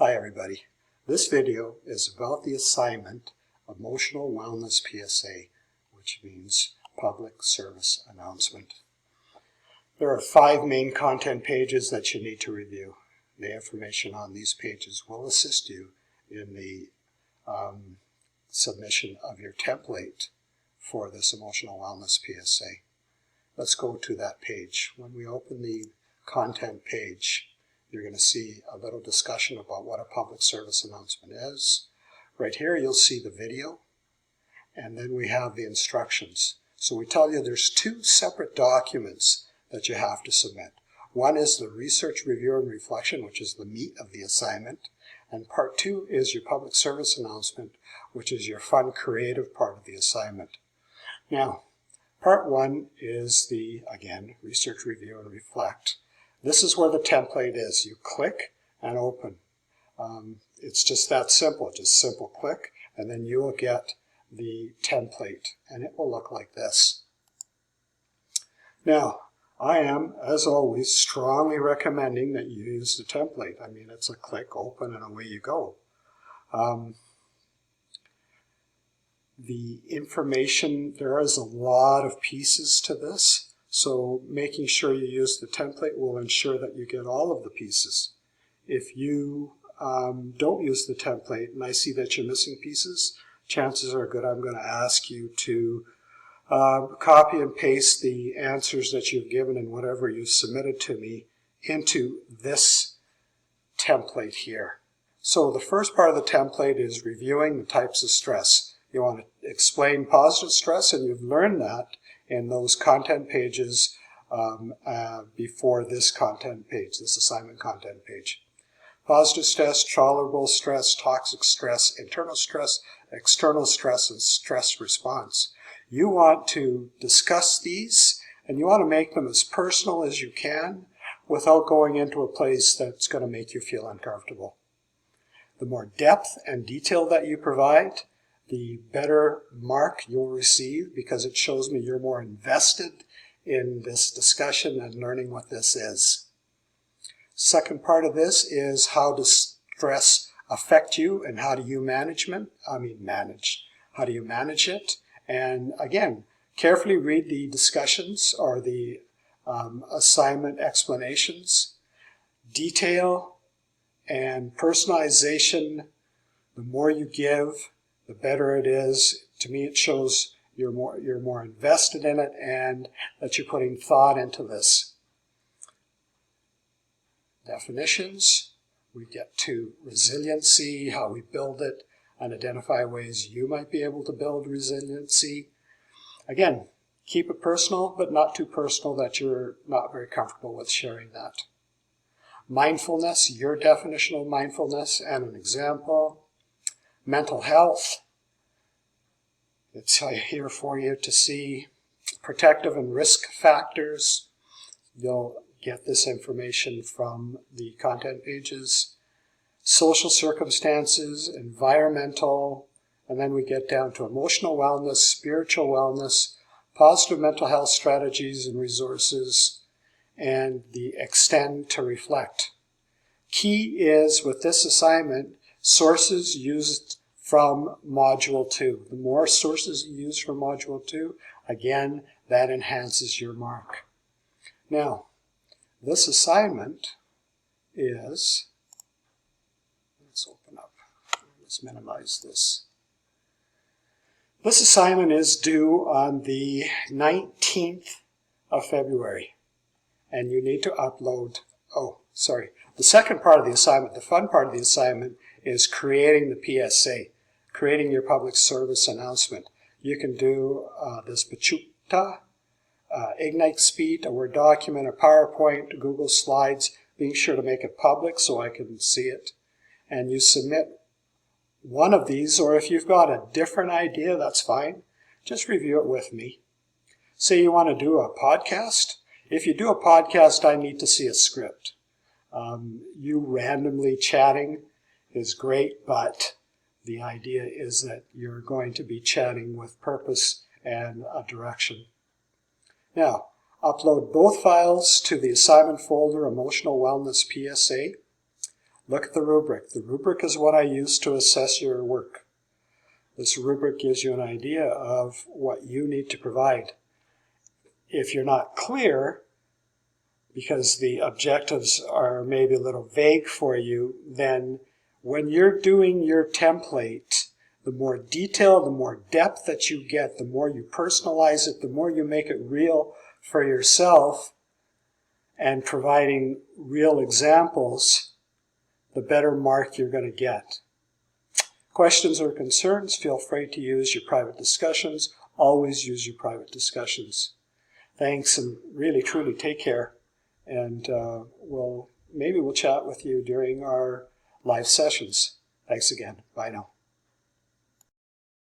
Hi everybody. This video is about the assignment Emotional Wellness PSA, which means Public Service Announcement. There are 5 main content pages that you need to review. The information on these pages will assist you in the submission of your template for this Emotional Wellness PSA. Let's go to that page. When we open the content page, you're going to see a little discussion about what a public service announcement is. Right here you'll see the video, and then we have the instructions. So we tell you there's 2 separate documents that you have to submit. One is the research review and reflection, which is the meat of the assignment, and part 2 is your public service announcement, which is your fun, creative part of the assignment. Now, part 1 is the, again, research review and reflect. This is where the template is. You click and open. It's just that simple. Just simple click, and then you will get the template, and it will look like this. Now, I am, as always, strongly recommending that you use the template. I mean, it's a click, open, and away you go. The information, there is a lot of pieces to this. So making sure you use the template will ensure that you get all of the pieces. If you don't use the template and I see that you're missing pieces, chances are good I'm going to ask you to copy and paste the answers that you've given and whatever you submitted to me into this template here. So the first part of the template is reviewing the types of stress. You want to explain positive stress, and you've learned that in those content pages before this content page, this assignment content page. Positive stress, tolerable stress, toxic stress, internal stress, external stress, and stress response. You want to discuss these, and you want to make them as personal as you can without going into a place that's going to make you feel uncomfortable. The more depth and detail that you provide, the better mark you'll receive, because it shows me you're more invested in this discussion and learning what this is. Second part of this is how does stress affect you and how do you manage it? And again, carefully read the discussions or the assignment explanations. Detail and personalization, the more you give, the better it is. To me, it shows you're more invested in it and that you're putting thought into this. Definitions, we get to resiliency, how we build it, and identify ways you might be able to build resiliency. Again, keep it personal, but not too personal that you're not very comfortable with sharing that. Mindfulness, your definition of mindfulness and an example. Mental health, it's here for you to see. Protective and risk factors, you'll get this information from the content pages. Social circumstances, environmental, and then we get down to emotional wellness, spiritual wellness, positive mental health strategies and resources, and the extend to reflect. Key is, with this assignment, sources used from Module 2. The more sources you use from Module 2, again, that enhances your mark. Now, this assignment is, let's open up, let's minimize this. This assignment is due on the 19th of February, and you need to upload, the second part of the assignment, the fun part of the assignment, is creating the PSA, creating your public service announcement. You can do this Pachuta, Ignite Speed, a Word document, a PowerPoint, Google Slides, being sure to make it public so I can see it. And you submit one of these, or if you've got a different idea, that's fine. Just review it with me. Say you want to do a podcast. If you do a podcast, I need to see a script. You randomly chatting is great, but the idea is that you're going to be chatting with purpose and a direction. Now, upload both files to the assignment folder, Emotional Wellness PSA. look at the rubric. The rubric is what I use to assess your work. This rubric gives you an idea of what you need to provide. If you're not clear, because the objectives are maybe a little vague for you, then when you're doing your template, the more detail, the more depth that you get, the more you personalize it, the more you make it real for yourself, and providing real examples, the better mark you're going to get. Questions or concerns, feel free to use your private discussions. Always use your private discussions. Thanks, and really, truly take care. And maybe we'll chat with you during our live sessions. Thanks again. Bye now.